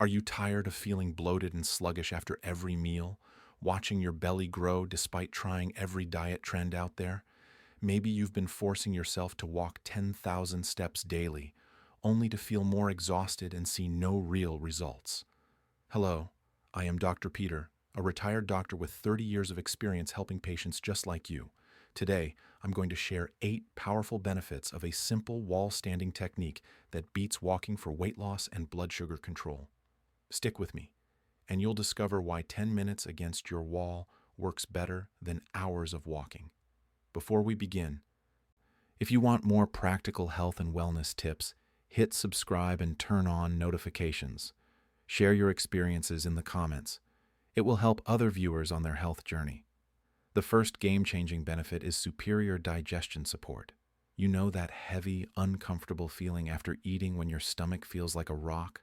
Are you tired of feeling bloated and sluggish after every meal, watching your belly grow despite trying every diet trend out there? Maybe you've been forcing yourself to walk 10,000 steps daily, only to feel more exhausted and see no real results. Hello, I am Dr. Peter, a retired doctor with 30 years of experience helping patients just like you. Today, I'm going to share 8 powerful benefits of a simple wall standing technique that beats walking for weight loss and blood sugar control. Stick with me, and you'll discover why 10 minutes against your wall works better than hours of walking. Before we begin, if you want more practical health and wellness tips, hit subscribe and turn on notifications. Share your experiences in the comments. It will help other viewers on their health journey. The first game-changing benefit is superior digestion support. You know that heavy, uncomfortable feeling after eating when your stomach feels like a rock?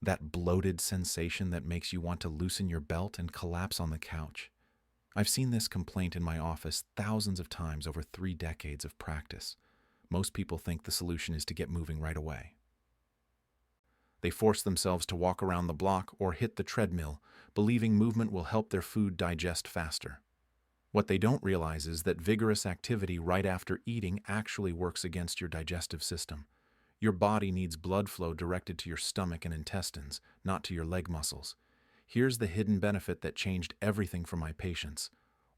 That bloated sensation that makes you want to loosen your belt and collapse on the couch? I've seen this complaint in my office thousands of times over 3 decades of practice. Most people think the solution is to get moving right away. They force themselves to walk around the block or hit the treadmill, believing movement will help their food digest faster. What they don't realize is that vigorous activity right after eating actually works against your digestive system. Your body needs blood flow directed to your stomach and intestines, not to your leg muscles. Here's the hidden benefit that changed everything for my patients.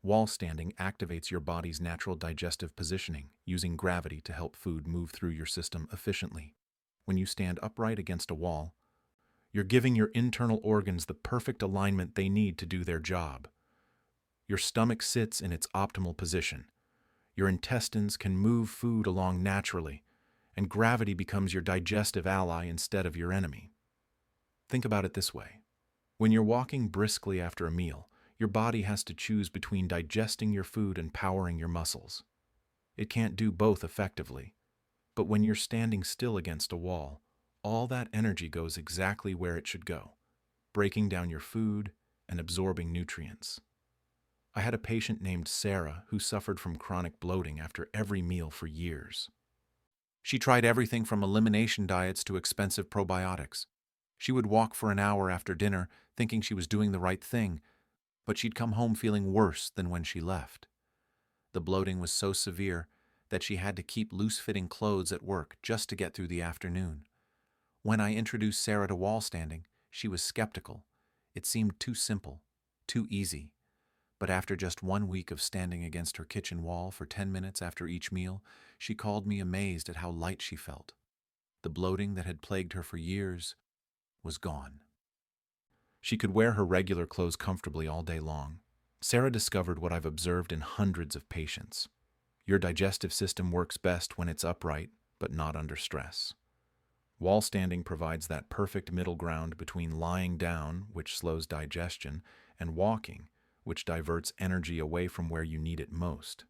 Wall standing activates your body's natural digestive positioning, using gravity to help food move through your system efficiently. When you stand upright against a wall, you're giving your internal organs the perfect alignment they need to do their job. Your stomach sits in its optimal position. Your intestines can move food along naturally, and gravity becomes your digestive ally instead of your enemy. Think about it this way. When you're walking briskly after a meal, your body has to choose between digesting your food and powering your muscles. It can't do both effectively. But when you're standing still against a wall, all that energy goes exactly where it should go, breaking down your food and absorbing nutrients. I had a patient named Sarah who suffered from chronic bloating after every meal for years. She tried everything from elimination diets to expensive probiotics. She would walk for an hour after dinner, thinking she was doing the right thing, but she'd come home feeling worse than when she left. The bloating was so severe that she had to keep loose-fitting clothes at work just to get through the afternoon. When I introduced Sarah to wall standing, she was skeptical. It seemed too simple, too easy. But after just 1 week of standing against her kitchen wall for 10 minutes after each meal, she called me amazed at how light she felt. The bloating that had plagued her for years was gone. She could wear her regular clothes comfortably all day long. Sarah discovered what I've observed in hundreds of patients. Your digestive system works best when it's upright, but not under stress. Wall standing provides that perfect middle ground between lying down, which slows digestion, and walking, which diverts energy away from where you need it most.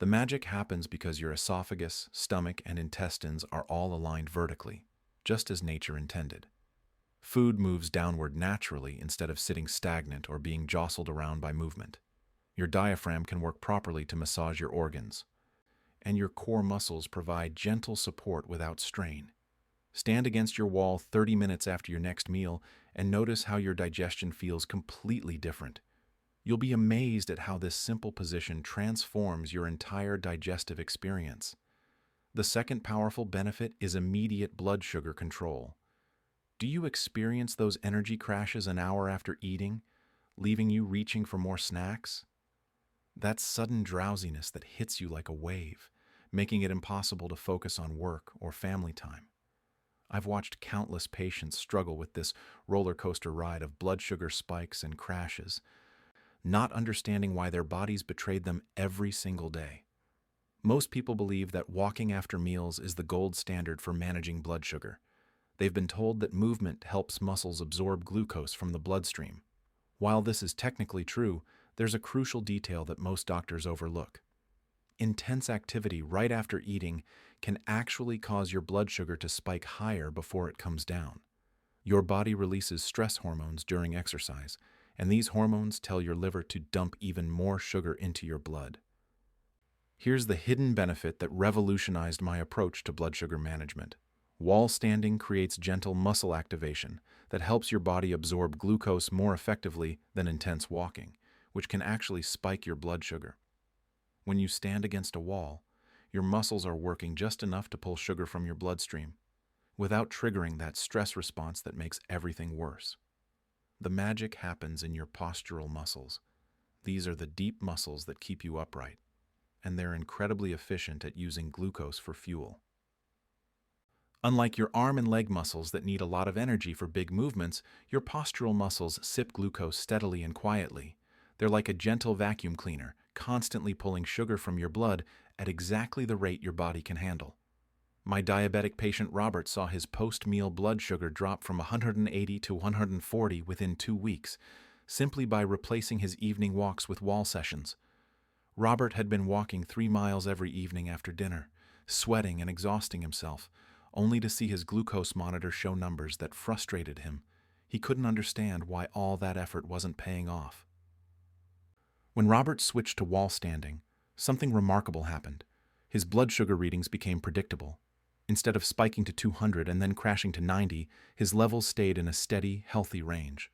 The magic happens because your esophagus, stomach, and intestines are all aligned vertically, just as nature intended. Food moves downward naturally instead of sitting stagnant or being jostled around by movement. Your diaphragm can work properly to massage your organs, and your core muscles provide gentle support without strain. Stand against your wall 30 minutes after your next meal and notice how your digestion feels completely different. You'll be amazed at how this simple position transforms your entire digestive experience. The second powerful benefit is immediate blood sugar control. Do you experience those energy crashes an hour after eating, leaving you reaching for more snacks? That sudden drowsiness that hits you like a wave, making it impossible to focus on work or family time. I've watched countless patients struggle with this roller coaster ride of blood sugar spikes and crashes, not understanding why their bodies betrayed them every single day. Most people believe that walking after meals is the gold standard for managing blood sugar. They've been told that movement helps muscles absorb glucose from the bloodstream. While this is technically true, there's a crucial detail that most doctors overlook. Intense activity right after eating can actually cause your blood sugar to spike higher before it comes down. Your body releases stress hormones during exercise, and these hormones tell your liver to dump even more sugar into your blood. Here's the hidden benefit that revolutionized my approach to blood sugar management. Wall standing creates gentle muscle activation that helps your body absorb glucose more effectively than intense walking, which can actually spike your blood sugar. When you stand against a wall, your muscles are working just enough to pull sugar from your bloodstream, without triggering that stress response that makes everything worse. The magic happens in your postural muscles. These are the deep muscles that keep you upright, and they're incredibly efficient at using glucose for fuel. Unlike your arm and leg muscles that need a lot of energy for big movements, your postural muscles sip glucose steadily and quietly. They're like a gentle vacuum cleaner, constantly pulling sugar from your blood at exactly the rate your body can handle. My diabetic patient Robert saw his post-meal blood sugar drop from 180 to 140 within 2 weeks, simply by replacing his evening walks with wall sessions. Robert had been walking 3 miles every evening after dinner, sweating and exhausting himself, only to see his glucose monitor show numbers that frustrated him. He couldn't understand why all that effort wasn't paying off. When Robert switched to wall standing, something remarkable happened. His blood sugar readings became predictable. Instead of spiking to 200 and then crashing to 90, his levels stayed in a steady, healthy range.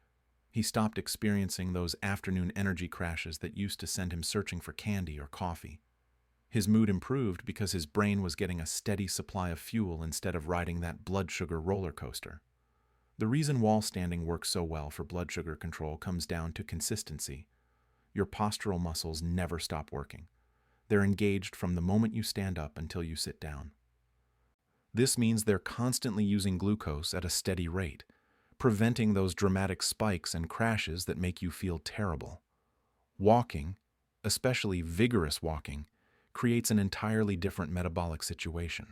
He stopped experiencing those afternoon energy crashes that used to send him searching for candy or coffee. His mood improved because his brain was getting a steady supply of fuel instead of riding that blood sugar roller coaster. The reason wall standing works so well for blood sugar control comes down to consistency. Your postural muscles never stop working. They're engaged from the moment you stand up until you sit down. This means they're constantly using glucose at a steady rate, preventing those dramatic spikes and crashes that make you feel terrible. Walking, especially vigorous walking, creates an entirely different metabolic situation.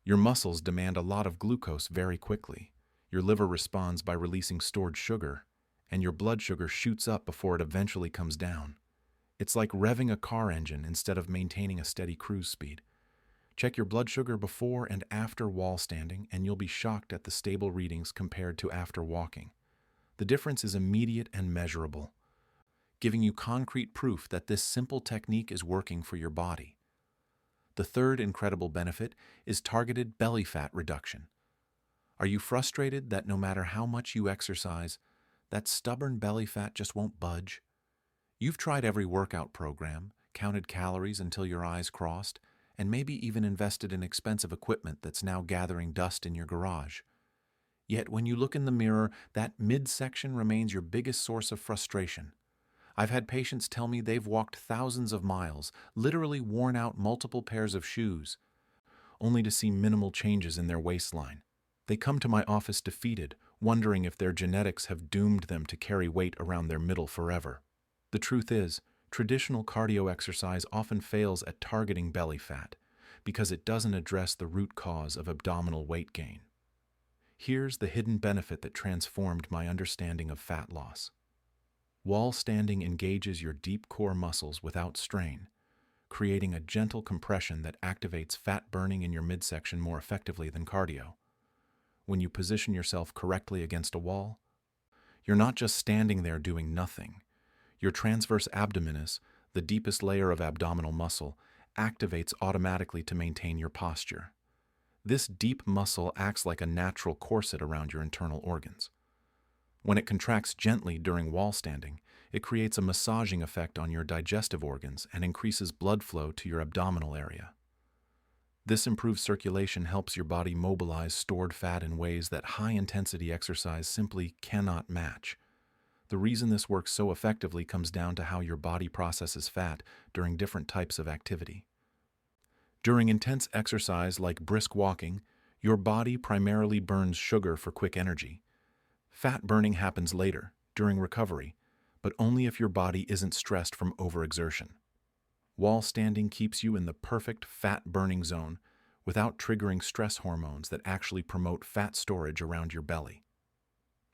Your muscles demand a lot of glucose very quickly. Your liver responds by releasing stored sugar, and your blood sugar shoots up before it eventually comes down. It's like revving a car engine instead of maintaining a steady cruise speed. Check your blood sugar before and after wall standing, and you'll be shocked at the stable readings compared to after walking. The difference is immediate and measurable, giving you concrete proof that this simple technique is working for your body. The third incredible benefit is targeted belly fat reduction. Are you frustrated that no matter how much you exercise, that stubborn belly fat just won't budge? You've tried every workout program, counted calories until your eyes crossed, and maybe even invested in expensive equipment that's now gathering dust in your garage. Yet when you look in the mirror, that midsection remains your biggest source of frustration. I've had patients tell me they've walked thousands of miles, literally worn out multiple pairs of shoes, only to see minimal changes in their waistline. They come to my office defeated, wondering if their genetics have doomed them to carry weight around their middle forever. The truth is, traditional cardio exercise often fails at targeting belly fat because it doesn't address the root cause of abdominal weight gain. Here's the hidden benefit that transformed my understanding of fat loss. Wall standing engages your deep core muscles without strain, creating a gentle compression that activates fat burning in your midsection more effectively than cardio. When you position yourself correctly against a wall, you're not just standing there doing nothing. Your transverse abdominis, the deepest layer of abdominal muscle, activates automatically to maintain your posture. This deep muscle acts like a natural corset around your internal organs. When it contracts gently during wall standing, it creates a massaging effect on your digestive organs and increases blood flow to your abdominal area. This improved circulation helps your body mobilize stored fat in ways that high-intensity exercise simply cannot match. The reason this works so effectively comes down to how your body processes fat during different types of activity. During intense exercise like brisk walking, your body primarily burns sugar for quick energy. Fat burning happens later, during recovery, but only if your body isn't stressed from overexertion. Wall standing keeps you in the perfect fat-burning zone without triggering stress hormones that actually promote fat storage around your belly.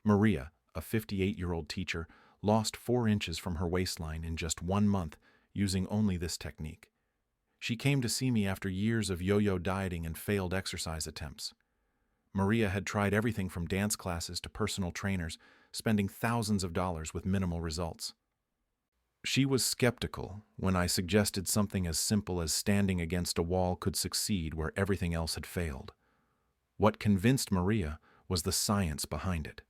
Maria, a 58-year-old teacher, lost 4 inches from her waistline in just 1 month using only this technique. She came to see me after years of yo-yo dieting and failed exercise attempts. Maria had tried everything from dance classes to personal trainers, spending thousands of dollars with minimal results. She was skeptical when I suggested something as simple as standing against a wall could succeed where everything else had failed. What convinced Maria was the science behind it.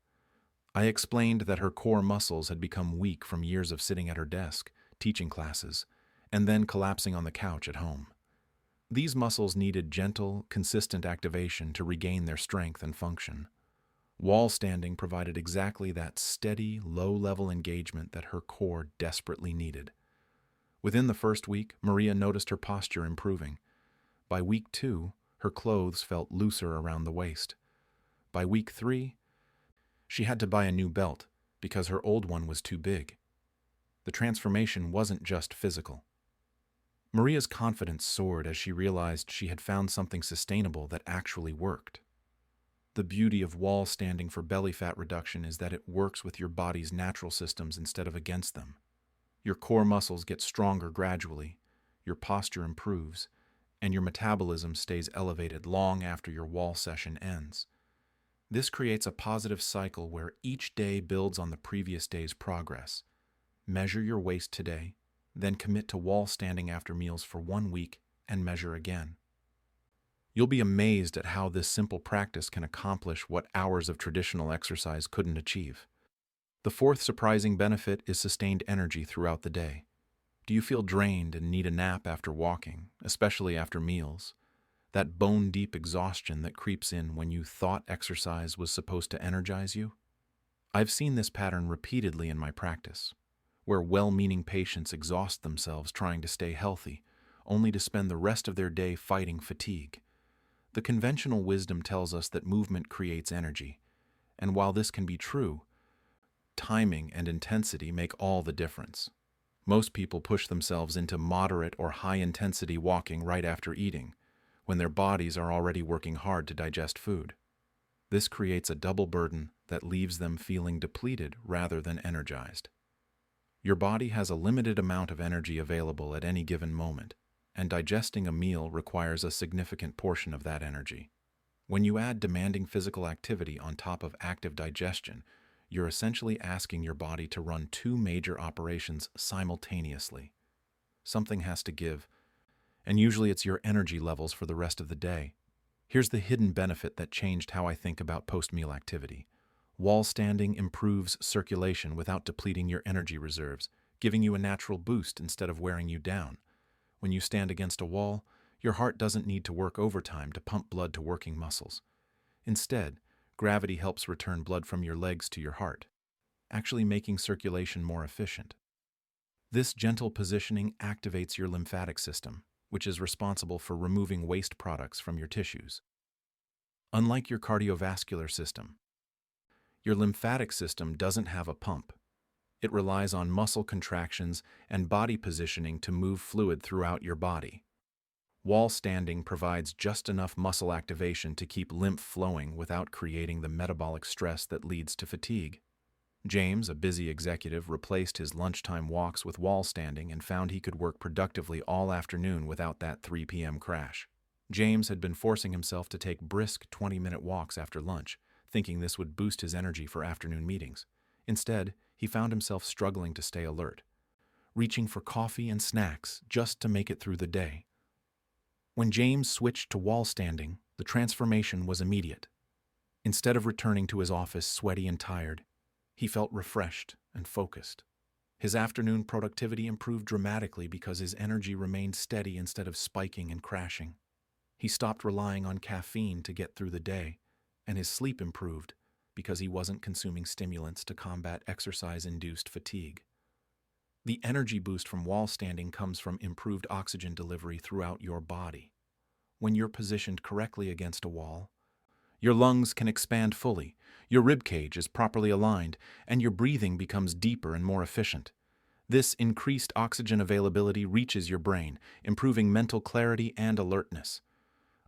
I explained that her core muscles had become weak from years of sitting at her desk, teaching classes, and then collapsing on the couch at home. These muscles needed gentle, consistent activation to regain their strength and function. Wall standing provided exactly that steady, low-level engagement that her core desperately needed. Within the first week, Maria noticed her posture improving. By week 2, her clothes felt looser around the waist. By week 3, she had to buy a new belt because her old one was too big. The transformation wasn't just physical. Maria's confidence soared as she realized she had found something sustainable that actually worked. The beauty of wall standing for belly fat reduction is that it works with your body's natural systems instead of against them. Your core muscles get stronger gradually, your posture improves, and your metabolism stays elevated long after your wall session ends. This creates a positive cycle where each day builds on the previous day's progress. Measure your waist today, then commit to wall standing after meals for 1 week and measure again. You'll be amazed at how this simple practice can accomplish what hours of traditional exercise couldn't achieve. The fourth surprising benefit is sustained energy throughout the day. Do you feel drained and need a nap after walking, especially after meals? That bone-deep exhaustion that creeps in when you thought exercise was supposed to energize you? I've seen this pattern repeatedly in my practice, where well-meaning patients exhaust themselves trying to stay healthy, only to spend the rest of their day fighting fatigue. The conventional wisdom tells us that movement creates energy, and while this can be true, timing and intensity make all the difference. Most people push themselves into moderate or high-intensity walking right after eating, when their bodies are already working hard to digest food. This creates a double burden that leaves them feeling depleted rather than energized. Your body has a limited amount of energy available at any given moment, and digesting a meal requires a significant portion of that energy. When you add demanding physical activity on top of active digestion, you're essentially asking your body to run 2 major operations simultaneously. Something has to give, and usually it's your energy levels for the rest of the day. Here's the hidden benefit that changed how I think about post-meal activity. Wall standing improves circulation without depleting your energy reserves, giving you a natural boost instead of wearing you down. When you stand against a wall, your heart doesn't need to work overtime to pump blood to working muscles. Instead, gravity helps return blood from your legs to your heart, actually making circulation more efficient. This gentle positioning activates your lymphatic system, which is responsible for removing waste products from your tissues. Unlike your cardiovascular system, your lymphatic system doesn't have a pump. It relies on muscle contractions and body positioning to move fluid throughout your body. Wall standing provides just enough muscle activation to keep lymph flowing without creating the metabolic stress that leads to fatigue. James, a busy executive, replaced his lunchtime walks with wall standing and found he could work productively all afternoon without that 3 p.m. crash. James had been forcing himself to take brisk 20-minute walks after lunch, thinking this would boost his energy for afternoon meetings. Instead, he found himself struggling to stay alert, reaching for coffee and snacks just to make it through the day. When James switched to wall standing, the transformation was immediate. Instead of returning to his office sweaty and tired, he felt refreshed and focused. His afternoon productivity improved dramatically because his energy remained steady instead of spiking and crashing. He stopped relying on caffeine to get through the day, and his sleep improved because he wasn't consuming stimulants to combat exercise-induced fatigue. The energy boost from wall standing comes from improved oxygen delivery throughout your body. When you're positioned correctly against a wall, your lungs can expand fully, your rib cage is properly aligned, and your breathing becomes deeper and more efficient. This increased oxygen availability reaches your brain, improving mental clarity and alertness.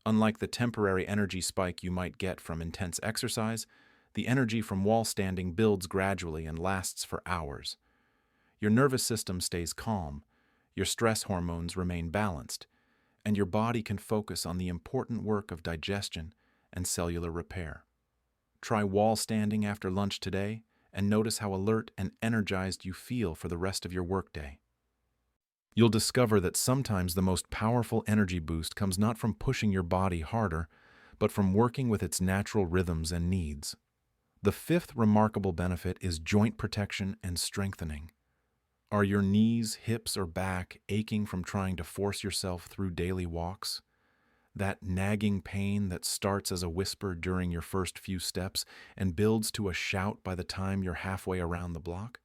Unlike the temporary energy spike you might get from intense exercise, the energy from wall standing builds gradually and lasts for hours. Your nervous system stays calm, your stress hormones remain balanced, and your body can focus on the important work of digestion and cellular repair. Try wall standing after lunch today and notice how alert and energized you feel for the rest of your workday. You'll discover that sometimes the most powerful energy boost comes not from pushing your body harder, but from working with its natural rhythms and needs. The fifth remarkable benefit is joint protection and strengthening. Are your knees, hips, or back aching from trying to force yourself through daily walks? That nagging pain that starts as a whisper during your first few steps and builds to a shout by the time you're halfway around the block?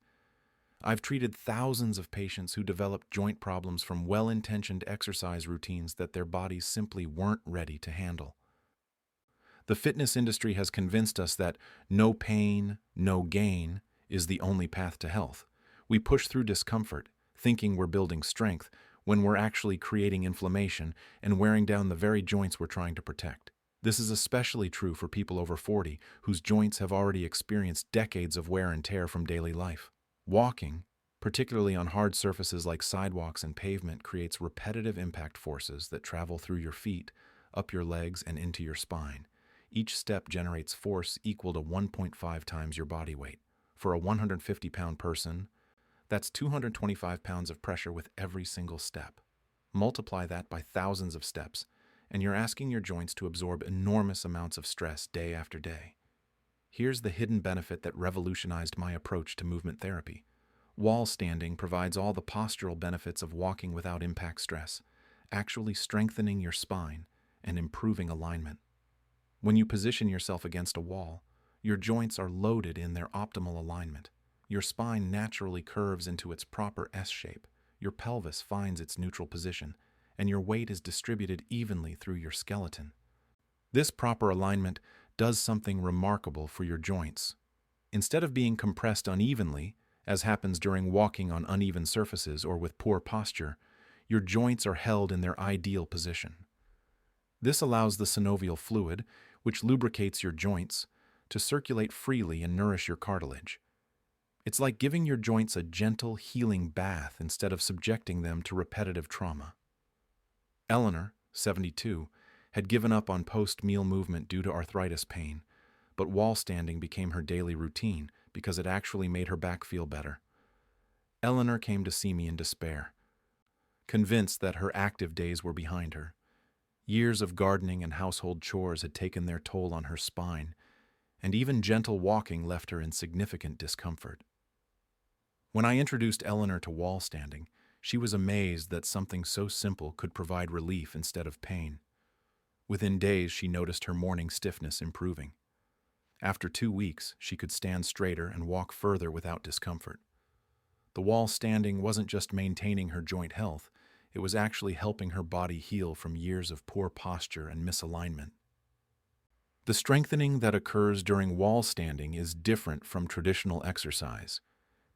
I've treated thousands of patients who developed joint problems from well-intentioned exercise routines that their bodies simply weren't ready to handle. The fitness industry has convinced us that no pain, no gain is the only path to health. We push through discomfort, thinking we're building strength, when we're actually creating inflammation and wearing down the very joints we're trying to protect. This is especially true for people over 40 whose joints have already experienced decades of wear and tear from daily life. Walking, particularly on hard surfaces like sidewalks and pavement, creates repetitive impact forces that travel through your feet, up your legs, and into your spine. Each step generates force equal to 1.5 times your body weight. For a 150-pound person, that's 225 pounds of pressure with every single step. Multiply that by thousands of steps, and you're asking your joints to absorb enormous amounts of stress day after day. Here's the hidden benefit that revolutionized my approach to movement therapy. Wall standing provides all the postural benefits of walking without impact stress, actually strengthening your spine and improving alignment. When you position yourself against a wall, your joints are loaded in their optimal alignment. Your spine naturally curves into its proper S shape, your pelvis finds its neutral position, and your weight is distributed evenly through your skeleton. This proper alignment does something remarkable for your joints. Instead of being compressed unevenly, as happens during walking on uneven surfaces or with poor posture, your joints are held in their ideal position. This allows the synovial fluid, which lubricates your joints, to circulate freely and nourish your cartilage. It's like giving your joints a gentle, healing bath instead of subjecting them to repetitive trauma. Eleanor, 72, had given up on post-meal movement due to arthritis pain, but wall standing became her daily routine because it actually made her back feel better. Eleanor came to see me in despair, convinced that her active days were behind her. Years of gardening and household chores had taken their toll on her spine, and even gentle walking left her in significant discomfort. When I introduced Eleanor to wall standing, she was amazed that something so simple could provide relief instead of pain. Within days, she noticed her morning stiffness improving. After 2 weeks, she could stand straighter and walk further without discomfort. The wall standing wasn't just maintaining her joint health, it was actually helping her body heal from years of poor posture and misalignment. The strengthening that occurs during wall standing is different from traditional exercise.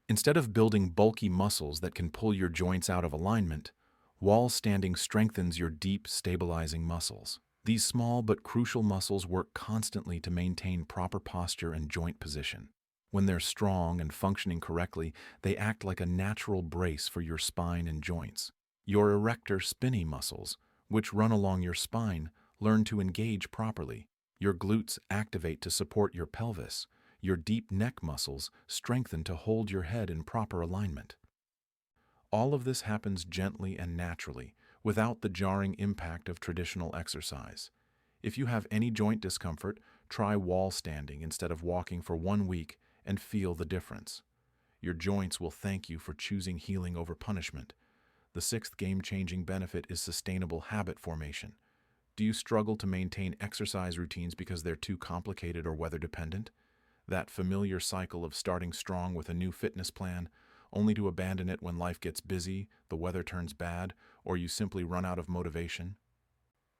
Instead of building bulky muscles that can pull your joints out of alignment, wall standing strengthens your deep, stabilizing muscles. These small but crucial muscles work constantly to maintain proper posture and joint position. When they're strong and functioning correctly, they act like a natural brace for your spine and joints. Your erector spinae muscles, which run along your spine, learn to engage properly. Your glutes activate to support your pelvis. Your deep neck muscles strengthen to hold your head in proper alignment. All of this happens gently and naturally, without the jarring impact of traditional exercise. If you have any joint discomfort, try wall standing instead of walking for 1 week and feel the difference. Your joints will thank you for choosing healing over punishment. The sixth game-changing benefit is sustainable habit formation. Do you struggle to maintain exercise routines because they're too complicated or weather-dependent? That familiar cycle of starting strong with a new fitness plan, only to abandon it when life gets busy, the weather turns bad, or you simply run out of motivation?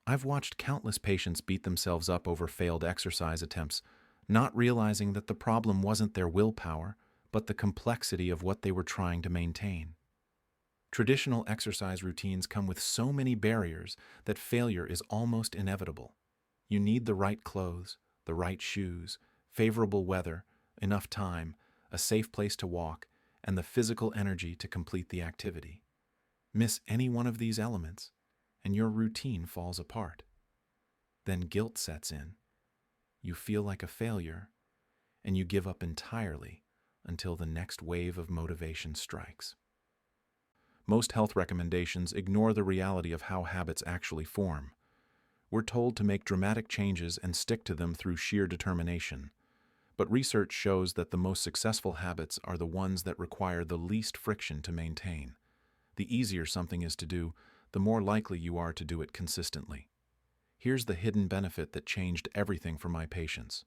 I've watched countless patients beat themselves up over failed exercise attempts, not realizing that the problem wasn't their willpower, but the complexity of what they were trying to maintain. Traditional exercise routines come with so many barriers that failure is almost inevitable. You need the right clothes, the right shoes, favorable weather, enough time, a safe place to walk, and the physical energy to complete the activity. Miss any one of these elements, and your routine falls apart. Then guilt sets in. You feel like a failure, and you give up entirely until the next wave of motivation strikes. Most health recommendations ignore the reality of how habits actually form. We're told to make dramatic changes and stick to them through sheer determination. But research shows that the most successful habits are the ones that require the least friction to maintain. The easier something is to do, the more likely you are to do it consistently. Here's the hidden benefit that changed everything for my patients.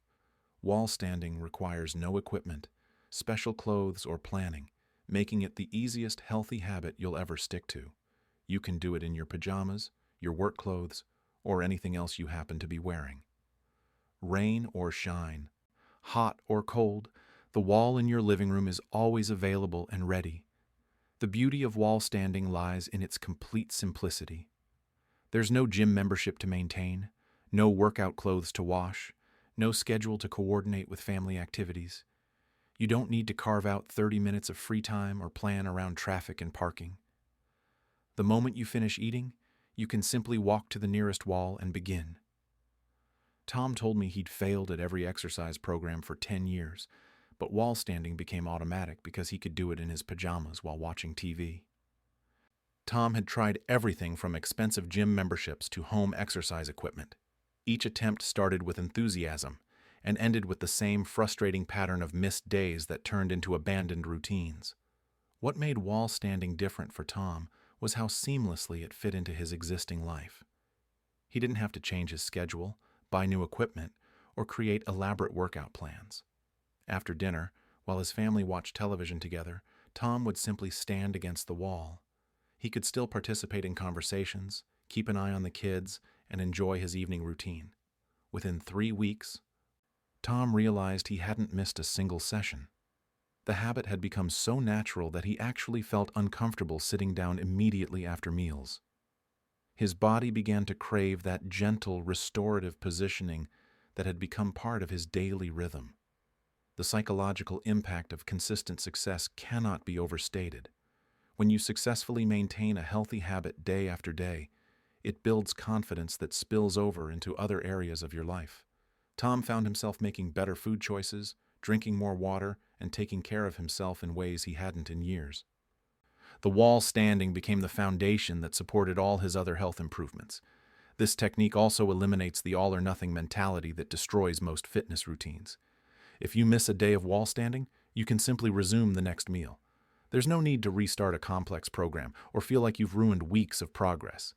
Wall standing requires no equipment, special clothes, or planning, making it the easiest healthy habit you'll ever stick to. You can do it in your pajamas, your work clothes, or anything else you happen to be wearing. Rain or shine, hot or cold, the wall in your living room is always available and ready. The beauty of wall standing lies in its complete simplicity. There's no gym membership to maintain, no workout clothes to wash, no schedule to coordinate with family activities. You don't need to carve out 30 minutes of free time or plan around traffic and parking. The moment you finish eating, you can simply walk to the nearest wall and begin. Tom told me he'd failed at every exercise program for 10 years, but wall standing became automatic because he could do it in his pajamas while watching TV. Tom had tried everything from expensive gym memberships to home exercise equipment. Each attempt started with enthusiasm and ended with the same frustrating pattern of missed days that turned into abandoned routines. What made wall standing different for Tom was how seamlessly it fit into his existing life. He didn't have to change his schedule, buy new equipment, or create elaborate workout plans. After dinner, while his family watched television together, Tom would simply stand against the wall. He could still participate in conversations, keep an eye on the kids, and enjoy his evening routine. Within 3 weeks, Tom realized he hadn't missed a single session. The habit had become so natural that he actually felt uncomfortable sitting down immediately after meals. His body began to crave that gentle, restorative positioning that had become part of his daily rhythm. The psychological impact of consistent success cannot be overstated. When you successfully maintain a healthy habit day after day, it builds confidence that spills over into other areas of your life. Tom found himself making better food choices, drinking more water, and taking care of himself in ways he hadn't in years. The wall standing became the foundation that supported all his other health improvements. This technique also eliminates the all-or-nothing mentality that destroys most fitness routines. If you miss a day of wall standing, you can simply resume the next meal. There's no need to restart a complex program or feel like you've ruined weeks of progress.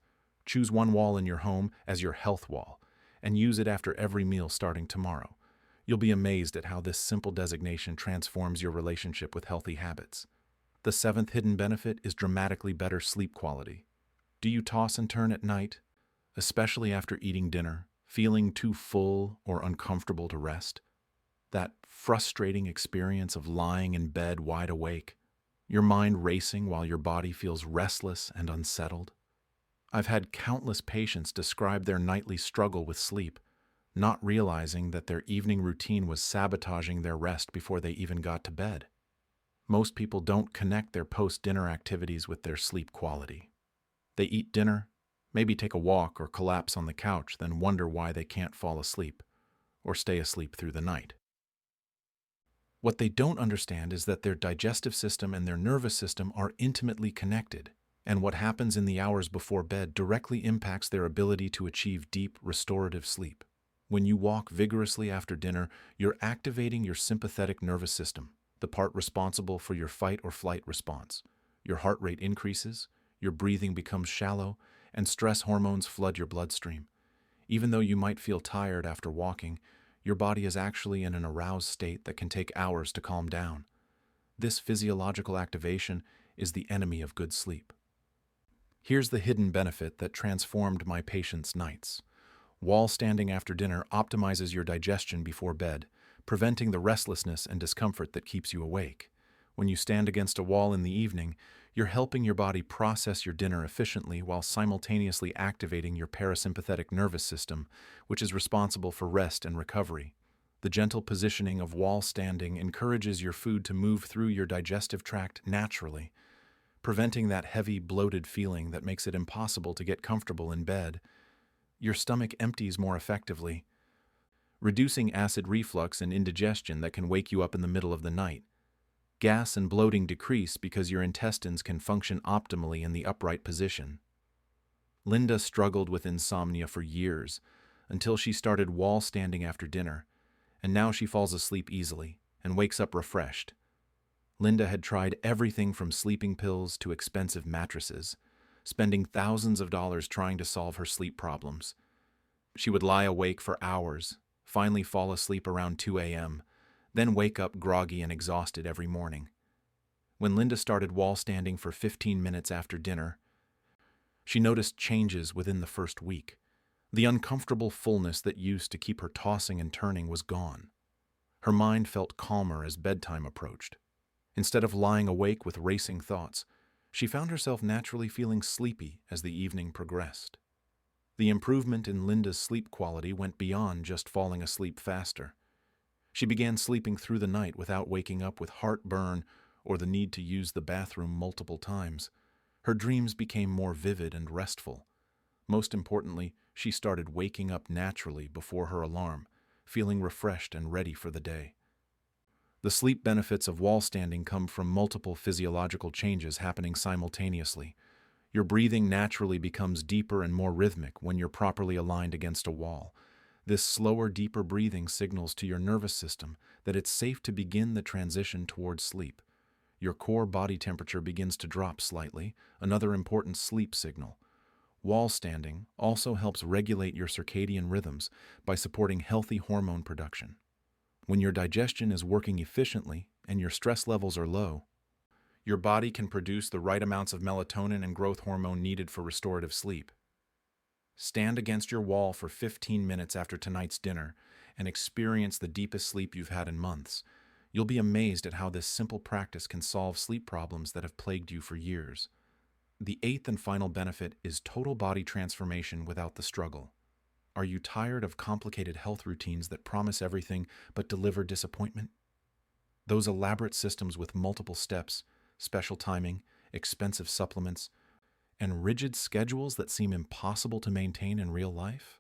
Choose one wall in your home as your health wall, and use it after every meal starting tomorrow. You'll be amazed at how this simple designation transforms your relationship with healthy habits. The 7th hidden benefit is dramatically better sleep quality. Do you toss and turn at night, especially after eating dinner, feeling too full or uncomfortable to rest? That frustrating experience of lying in bed wide awake, your mind racing while your body feels restless and unsettled? I've had countless patients describe their nightly struggle with sleep, not realizing that their evening routine was sabotaging their rest before they even got to bed. Most people don't connect their post-dinner activities with their sleep quality. They eat dinner, maybe take a walk or collapse on the couch, then wonder why they can't fall asleep or stay asleep through the night. What they don't understand is that their digestive system and their nervous system are intimately connected, and what happens in the hours before bed directly impacts their ability to achieve deep, restorative sleep. When you walk vigorously after dinner, you're activating your sympathetic nervous system, the part responsible for your fight or flight response. Your heart rate increases, your breathing becomes shallow, and stress hormones flood your bloodstream. Even though you might feel tired after walking, your body is actually in an aroused state that can take hours to calm down. This physiological activation is the enemy of good sleep. Here's the hidden benefit that transformed my patients' nights. Wall standing after dinner optimizes your digestion before bed, preventing the restlessness and discomfort that keeps you awake. When you stand against a wall in the evening, you're helping your body process your dinner efficiently while simultaneously activating your parasympathetic nervous system, which is responsible for rest and recovery. The gentle positioning of wall standing encourages your food to move through your digestive tract naturally, preventing that heavy, bloated feeling that makes it impossible to get comfortable in bed. Your stomach empties more effectively, reducing acid reflux and indigestion that can wake you up in the middle of the night. Gas and bloating decrease because your intestines can function optimally in the upright position. Linda struggled with insomnia for years, until she started wall standing after dinner, and now she falls asleep easily and wakes up refreshed. Linda had tried everything from sleeping pills to expensive mattresses, spending thousands of dollars trying to solve her sleep problems. She would lie awake for hours, finally fall asleep around 2 a.m., then wake up groggy and exhausted every morning. When Linda started wall standing for 15 minutes after dinner, she noticed changes within the first week. The uncomfortable fullness that used to keep her tossing and turning was gone. Her mind felt calmer as bedtime approached. Instead of lying awake with racing thoughts, she found herself naturally feeling sleepy as the evening progressed. The improvement in Linda's sleep quality went beyond just falling asleep faster. She began sleeping through the night without waking up with heartburn or the need to use the bathroom multiple times. Her dreams became more vivid and restful. Most importantly, she started waking up naturally before her alarm, feeling refreshed and ready for the day. The sleep benefits of wall standing come from multiple physiological changes happening simultaneously. Your breathing naturally becomes deeper and more rhythmic when you're properly aligned against a wall. This slower, deeper breathing signals to your nervous system that it's safe to begin the transition towards sleep. Your core body temperature begins to drop slightly, another important sleep signal. Wall standing also helps regulate your circadian rhythms by supporting healthy hormone production. When your digestion is working efficiently and your stress levels are low, your body can produce the right amounts of melatonin and growth hormone needed for restorative sleep. Stand against your wall for 15 minutes after tonight's dinner and experience the deepest sleep you've had in months. You'll be amazed at how this simple practice can solve sleep problems that have plagued you for years. The eighth and final benefit is total body transformation without the struggle. Are you tired of complicated health routines that promise everything but deliver disappointment? Those elaborate systems with multiple steps, special timing, expensive supplements, and rigid schedules that seem impossible to maintain in real life?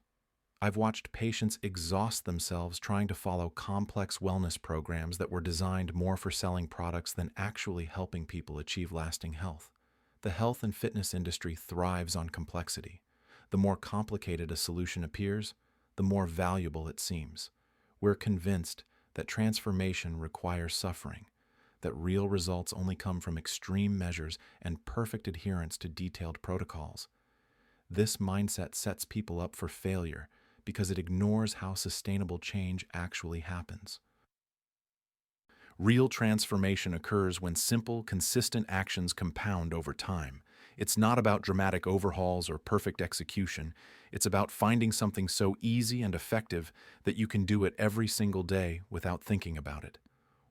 I've watched patients exhaust themselves trying to follow complex wellness programs that were designed more for selling products than actually helping people achieve lasting health. The health and fitness industry thrives on complexity. The more complicated a solution appears, the more valuable it seems. We're convinced that transformation requires suffering, that real results only come from extreme measures and perfect adherence to detailed protocols. This mindset sets people up for failure because it ignores how sustainable change actually happens. Real transformation occurs when simple, consistent actions compound over time. It's not about dramatic overhauls or perfect execution. It's about finding something so easy and effective that you can do it every single day without thinking about it.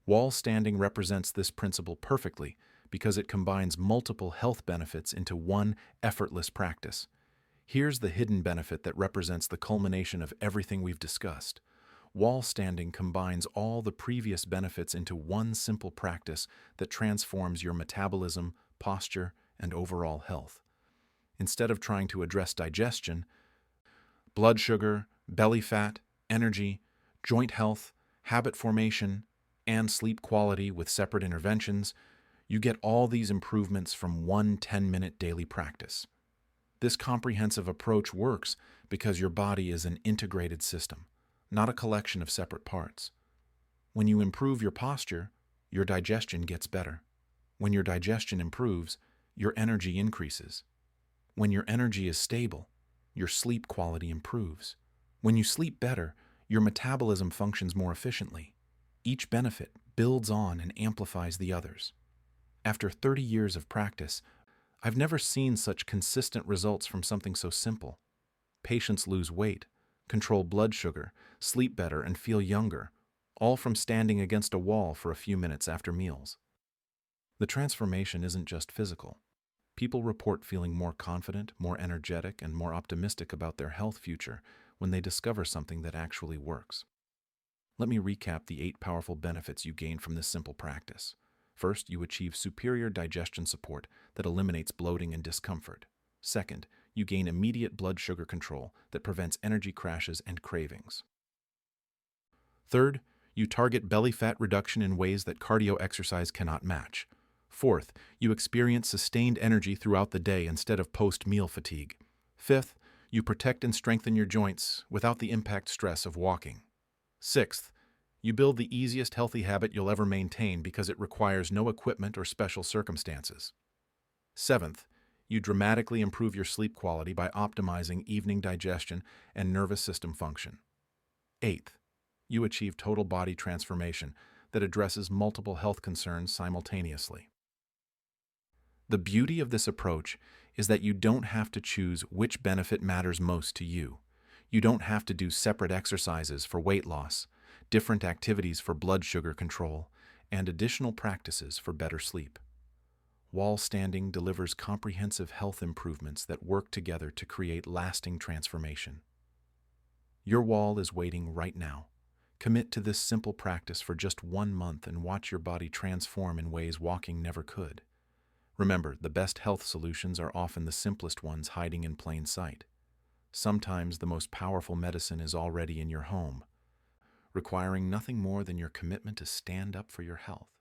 Wall standing represents this principle perfectly because it combines multiple health benefits into one effortless practice. Here's the hidden benefit that represents the culmination of everything we've discussed. Wall standing combines all the previous benefits into one simple practice that transforms your metabolism, posture, and overall health. Instead of trying to address digestion, blood sugar, belly fat, energy, joint health, habit formation, and sleep quality with separate interventions, you get all these improvements from one 10-minute daily practice. This comprehensive approach works because your body is an integrated system, not a collection of separate parts. When you improve your posture, your digestion gets better. When your digestion improves, your energy increases. When your energy is stable, your sleep quality improves. When you sleep better, your metabolism functions more efficiently. Each benefit builds on and amplifies the others. After 30 years of practice, I've never seen such consistent results from something so simple. Patients lose weight, control blood sugar, sleep better, and feel younger, all from standing against a wall for a few minutes after meals. The transformation isn't just physical. People report feeling more confident, more energetic, and more optimistic about their health future when they discover something that actually works. Let me recap the 8 powerful benefits you gain from this simple practice. First, you achieve superior digestion support that eliminates bloating and discomfort. Second, you gain immediate blood sugar control that prevents energy crashes and cravings. Third, you target belly fat reduction in ways that cardio exercise cannot match. Fourth, you experience sustained energy throughout the day instead of post-meal fatigue. Fifth, you protect and strengthen your joints without the impact stress of walking. Sixth, you build the easiest healthy habit you'll ever maintain because it requires no equipment or special circumstances. Seventh, you dramatically improve your sleep quality by optimizing evening digestion and nervous system function. Eighth, you achieve total body transformation that addresses multiple health concerns simultaneously. The beauty of this approach is that you don't have to choose which benefit matters most to you. You don't have to do separate exercises for weight loss, different activities for blood sugar control, and additional practices for better sleep. Wall standing delivers comprehensive health improvements that work together to create lasting transformation. Your wall is waiting right now. Commit to this simple practice for just 1 month and watch your body transform in ways walking never could. Remember, the best health solutions are often the simplest ones hiding in plain sight. Sometimes the most powerful medicine is already in your home, requiring nothing more than your commitment to stand up for your health.